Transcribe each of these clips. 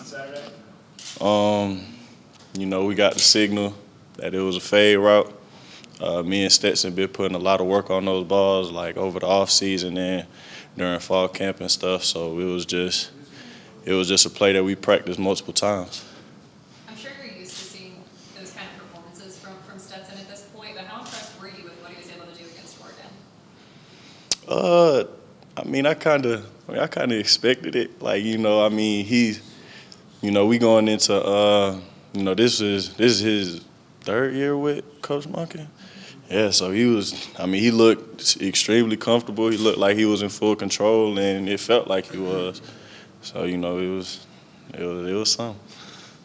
Saturday? We got the signal that it was a fade route. Me and Stetson been putting a lot of work on those balls, like over the off season and during fall camp and stuff. So it was just a play that we practiced multiple times. I'm sure you're used to seeing those kind of performances from Stetson at this point, but how impressed were you with what he was able to do against Oregon? I kind of expected it. We going into, this is his third year with Coach Malaki. Yeah, so he looked extremely comfortable. He looked like he was in full control, and it felt like he was. So, it was something.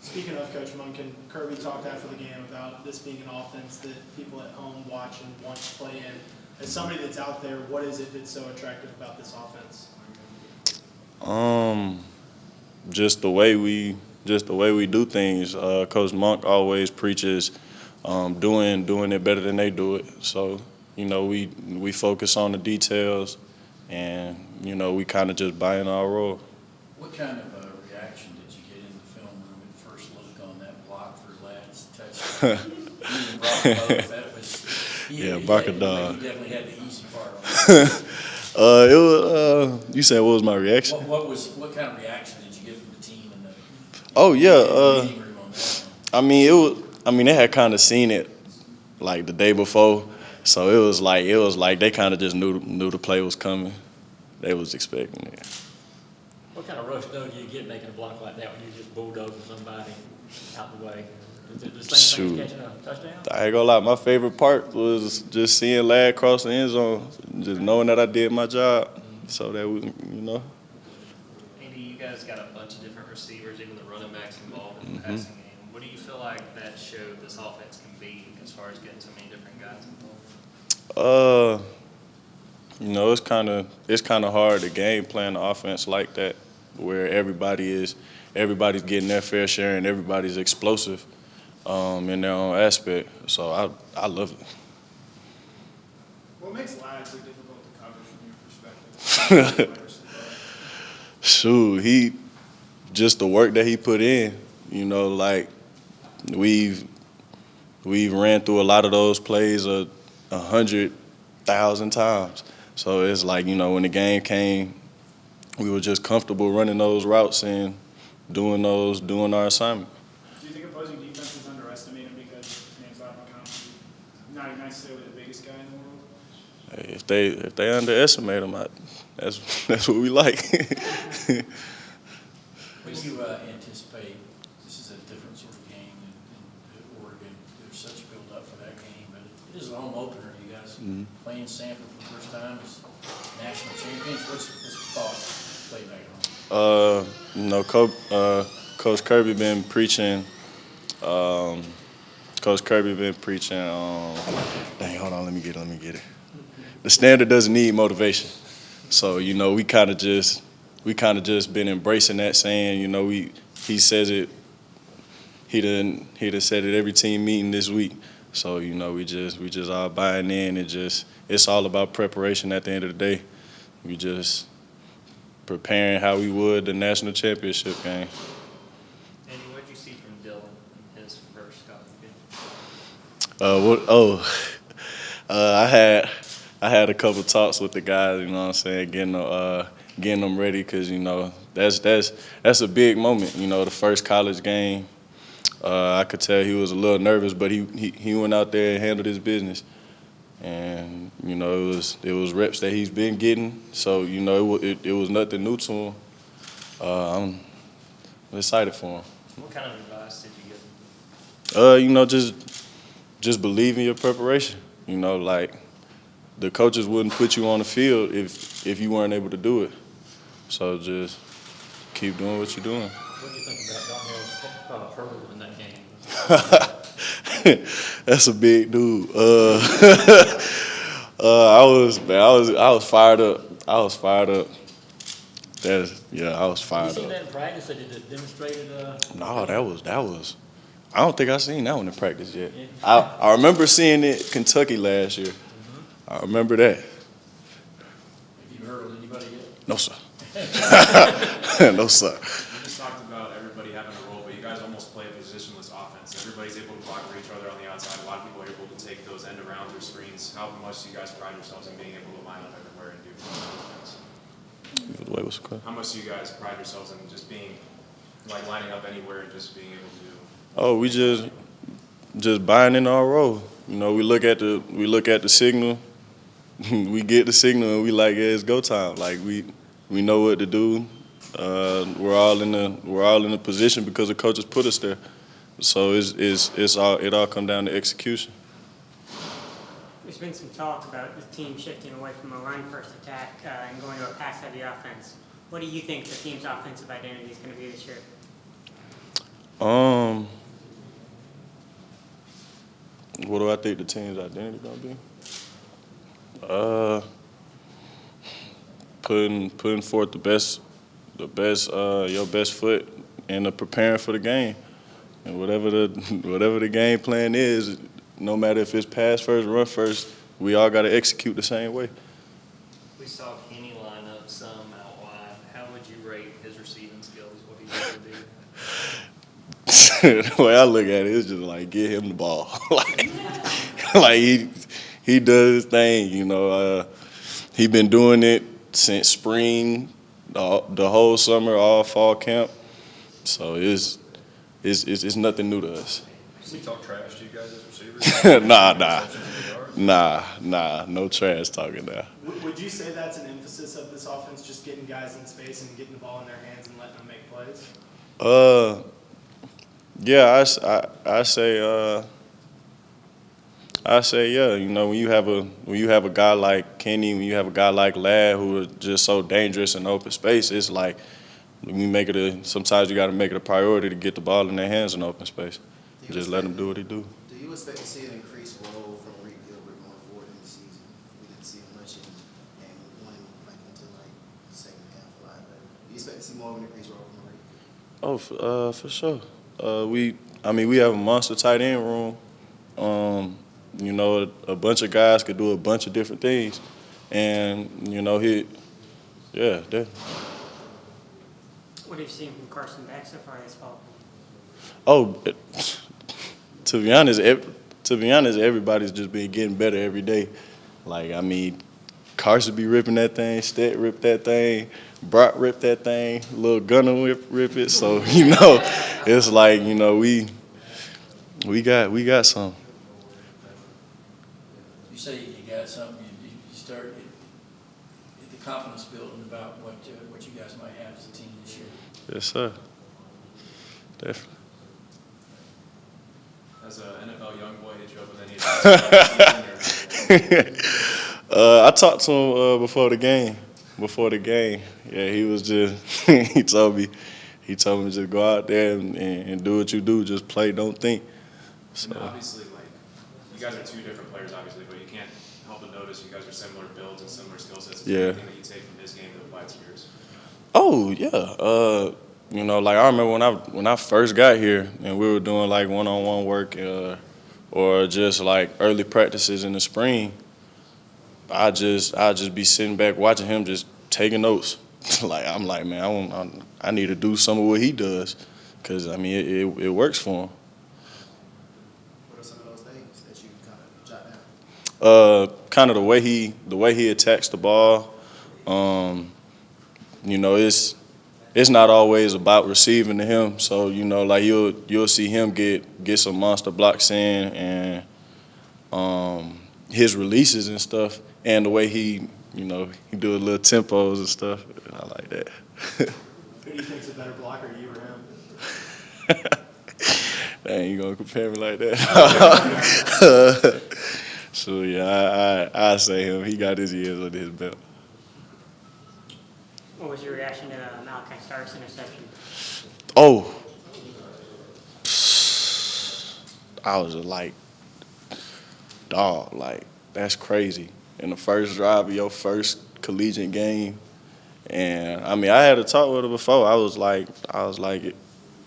Speaking of Coach Munkin, Kirby talked after the game about this being an offense that people at home watch and want to play in. As somebody that's out there, what is it that's so attractive about this offense? Just the way we do things. Coach Monk always preaches doing it better than they do it. So, we focus on the details, and we kind of just buy in our role. What kind of reaction did you get in the film room at first look on that block for Lad's touchdown? Dog. He definitely had the easy part on it. You said, what was my reaction? What kind of reaction did you get from the team and meeting room on that? They had kind of seen it like the day before, so it was like they kind of just knew the play was coming. They was expecting it. What kind of rush though do you get making a block like that when you just bulldozing somebody out the way? Is it the same thing as catching a touchdown? I ain't gonna lie, my favorite part was just seeing Lad cross the end zone, just knowing that I did my job, so that we. Andy, you guys got a bunch of different receivers, even the running backs involved in the passing game. What do you feel like that showed this offense can be as far as getting so many different guys involved? It's kind of hard to game plan the offense like that, where everybody's getting their fair share and everybody's explosive in their own aspect. So I love it. What makes Lad so difficult to cover from your perspective? Shoot, just the work that he put in. We've ran through a lot of those plays 100,000 times. So it's like, when the game came, we were just comfortable running those routes and doing our assignment. Do you think opposing defenses underestimate him because names like McConkey, not necessarily the biggest guy in the world? Hey, if they underestimate him, that's what we like. When you anticipate, this is a different sort of game in Oregon. There's such build-up for that game, but it is a home opener. You guys playing Sanford for the first time as national champions. What's the thought play back home? Coach Kirby been preaching. Dang, hold on, let me get it. The standard doesn't need motivation, so we kind of just been embracing that, saying he says it. He done said it every team meeting this week. So we just all buying in. It's all about preparation. At the end of the day, we just preparing how we would the national championship game. Andy, what did you see from Dylan in his first game? I had a couple talks with the guys. Getting them ready, because that's a big moment. The first college game. I could tell he was a little nervous, but he went out there and handled his business. And it was reps that he's been getting, so it was nothing new to him. I'm excited for him. What kind of advice did you give him? Just believe in your preparation. Like the coaches wouldn't put you on the field if you weren't able to do it. So just keep doing what you're doing. What do you think about Darnell's hurdle in that game? That's a big dude. I was fired up. I was fired up. I was fired up. You seen that in practice? Or did it demonstrated? No, that was. I don't think I've seen that one in practice yet. Yeah. I remember seeing it Kentucky last year. I remember that. Have you heard of anybody yet? No, sir. No, sir. You just talked about everybody everybody having a role, but you guys almost play a positionless offense. Everybody's able to block for each other on the outside. A lot of people are able to take those end around through screens. How much do you guys pride yourselves in being able to line up everywhere and do things? Wait, what's the question? How much do you guys pride yourselves in just being, like, lining up anywhere and just being able to do? Oh, we just buying in our role. You know, we look at the signal, we get the signal, and we like, yeah, it's go time. Like we know what to do. We're all in a position because the coaches put us there. So it all come down to execution. There's been some talk about the team shifting away from a run-first attack and going to a pass-heavy offense. What do you think the team's offensive identity is going to be this year? What do I think the team's identity gonna be? Putting forth your best foot and preparing for the game. And whatever the game plan is, no matter if it's pass first, run first, we all got to execute the same way. We saw Kenny line up some out wide. How would you rate his receiving skills? What he used to do? The way I look at it, it's just like get him the ball. like he does his thing, you know. He been doing it since spring, the whole summer, all fall camp. So it's nothing new to us. Does he talk trash to you guys as receivers? Nah, no trash talking there. Would you say that's an emphasis of this offense, just getting guys in space and getting the ball in their hands and letting them make plays? Yeah, I say yeah. You know, when you have a guy like Kenny, when you have a guy like Ladd who are just so dangerous in open space, it's like sometimes you got to make it a priority to get the ball in their hands in open space. Just let him do what he do. Do you expect to see an increased role from Reed Gilbert going forward in the season? We didn't see him much in game one, like until like the second half a lot. But do you expect to see more of an increased role from Reed? Oh, for sure. We have a monster tight end room. You know, a bunch of guys could do a bunch of different things, and you know definitely. What have you seen from Carson Beck so far this fall? Oh, to be honest, everybody's just been getting better every day. Like, I mean, Carson be ripping that thing, Stet rip that thing, Brock rip that thing, Lil Gunner rip it. So, you know, it's like, you know, we got some. You say you got something, you start get the confidence building about what you guys might have as a team this year. Yes, sir. Definitely. As an NFL young boy hit you up with any I talked to him before the game. Yeah, he was just he told me to just go out there and do what you do, just play, don't think. So obviously, like, you guys are two different players, obviously, but you can't help but notice you guys are similar builds and similar skill sets. Is there anything that you take from his game that applies to yours? Oh yeah. You know, like I remember when I first got here and we were doing like one-on-one work or just like early practices in the spring. I just be sitting back watching him just taking notes. Like I'm like, man, I need to do some of what he does, because I mean it works for him. What are some of those things that you kind of jot down? Kind of the way he attacks the ball. You know, it's not always about receiving to him. So, you know, like you'll see him get some monster blocks in, and his releases and stuff, and the way he do a little tempos and stuff. I like that. Who do you think's a better blocker, you or him? Dang, you gonna compare me like that? So yeah, I say him. He got his years under his belt. What was your reaction to Malaki Stark's interception? Oh, I was like, dog, like, that's crazy. In the first drive of your first collegiate game. And I mean, I had a talk with her before. I was like,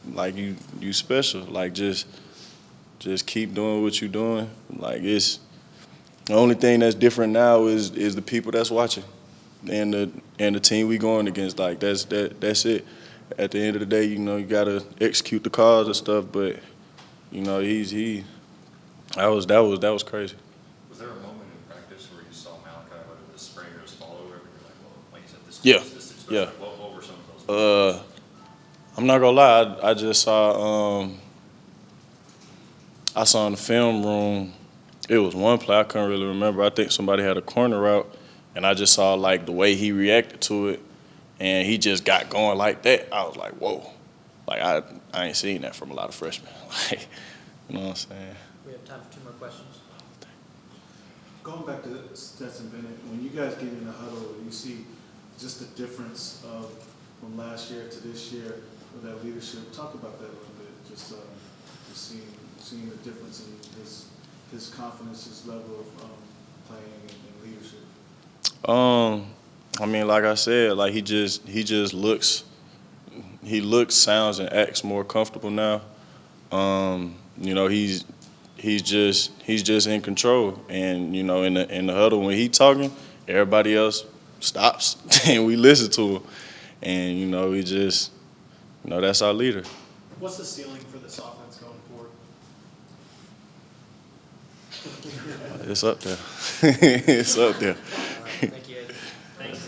you special. Like, just keep doing what you're doing. Like, it's the only thing that's different now is the people that's watching, and the team we going against. Like, that's it. at the end of the day, you know, you gotta execute the calls and stuff. But you know, that was crazy. Was there a moment in practice where you saw Malaki, whether the spring or his follow, where you're like, well, like you said, this Yeah, this is yeah. special. What were some of those? I'm not gonna lie, I just saw I saw in the film room. It was one play I couldn't really remember. I think somebody had a corner route, and I just saw like the way he reacted to it, and he just got going like that. I was like, whoa, like I ain't seen that from a lot of freshmen. Like, you know what I'm saying? We have time for 2 more questions. Going back to Stetson Bennett, when you guys get in the huddle, you see just the difference of from last year to this year with that leadership. Talk about that a little bit. Just seeing the difference in his confidence, his level of playing and leadership. I mean, like I said, like he just looks, sounds, and acts more comfortable now. You know, he's just in control, and you know, in the huddle when he talking, everybody else stops and we listen to him, and you know, that's our leader. What's the ceiling for this offense going forward? It's up there. It's up there. Thank you, Ed. Thanks.